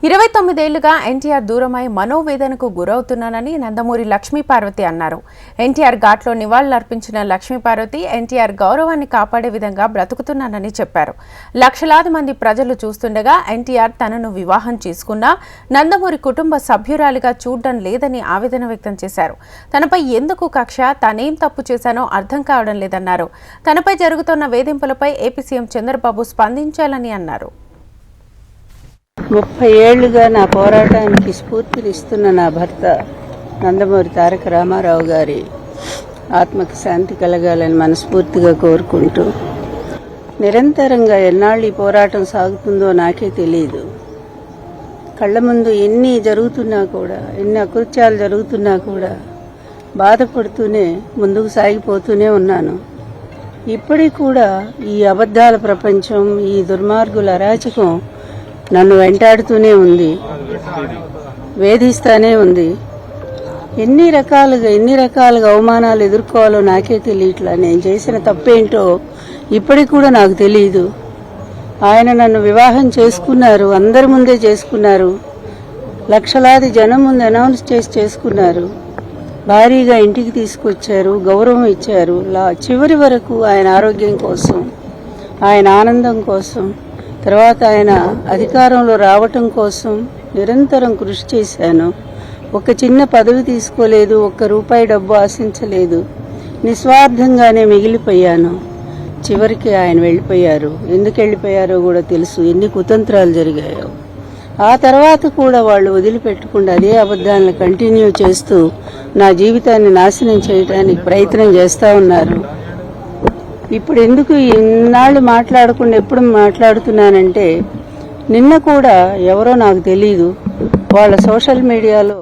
29 ఏళ్లుగా ఎన్టీఆర్ దూరమై మనోవేదనకు గురవుతున్నానని నందమూరి లక్ష్మీపార్వతి అన్నారు. ఎన్టీఆర్ ఘాట్లో నివాళులర్పించిన లక్ష్మీపార్వతి ఎన్టీఆర్ గౌరవాన్ని కాపాడే విధంగా బ్రతుకుతున్నానని చెప్పారు. లక్షలాది మంది ప్రజలు చూస్తుండగా ఎన్టీఆర్ తనను వివాహం చేసుకున్నా నందమూరి కుటుంబ సభ్యురాలిగా చూడడం లేదని ఆవేదన వ్యక్తం చేశారు. తనపై ఎందుకు కక్ష, తానేం తప్పు చేశానో అర్థం కావడం లేదన్నారు. తనపై జరుగుతున్న వేధింపులపై ఏపీ సీఎం చంద్రబాబు స్పందించాలని అన్నారు. 30 ఏళ్లుగా నా పోరాటానికి స్ఫూర్తినిస్తున్న నా భర్త నందమూరి తారక రామారావు గారి ఆత్మకు శాంతి కలగాలని మనస్ఫూర్తిగా కోరుకుంటూ, నిరంతరంగా ఎన్నాళ్ళు ఈ పోరాటం సాగుతుందో నాకే తెలియదు. కళ్ల ముందు ఎన్ని జరుగుతున్నా కూడా, ఎన్ని అకృత్యాలు జరుగుతున్నా కూడా బాధపడుతూనే ముందుకు సాగిపోతూనే ఉన్నాను. ఇప్పటికి కూడా ఈ అబద్ధాల ప్రపంచం, ఈ దుర్మార్గుల అరాచకం నన్ను వెంటాడుతూనే ఉంది, వేధిస్తానే ఉంది. ఎన్ని రకాలుగా అవమానాలు ఎదుర్కోవాలో నాకే తెలియట్లా. నేను చేసిన తప్పేంటో ఇప్పటికి కూడా నాకు తెలియదు. ఆయన నన్ను వివాహం చేసుకున్నారు, అందరి ముందే చేసుకున్నారు, లక్షలాది జనం ముందు అనౌన్స్ చేసి చేసుకున్నారు, భారీగా ఇంటికి తీసుకొచ్చారు, గౌరవం ఇచ్చారు. చివరి వరకు ఆయన ఆరోగ్యం కోసం, ఆయన ఆనందం కోసం, తర్వాత ఆయన అధికారంలో రావటం కోసం నిరంతరం కృషి చేశాను. ఒక చిన్న పదవి తీసుకోలేదు, ₹1 డబ్బు ఆశించలేదు, నిస్వార్థంగానే మిగిలిపోయాను. చివరికి ఆయన వెళ్ళిపోయారు. ఎందుకు వెళ్ళిపోయారో కూడా తెలుసు, ఎన్ని కుతంత్రాలు జరిగాయో. ఆ తర్వాత కూడా వాళ్ళు వదిలిపెట్టకుండా అదే అబద్ధాలను కంటిన్యూ చేస్తూ నా జీవితాన్ని నాశనం చేయడానికి ప్రయత్నం చేస్తూ ఉన్నారు. ఇప్పుడు ఎందుకు ఇన్నాళ్ళు మాట్లాడకుండా ఎప్పుడు మాట్లాడుతున్నానంటే, నిన్న కూడా ఎవరో నాకు తెలీదు వాళ్ళ సోషల్ మీడియాలో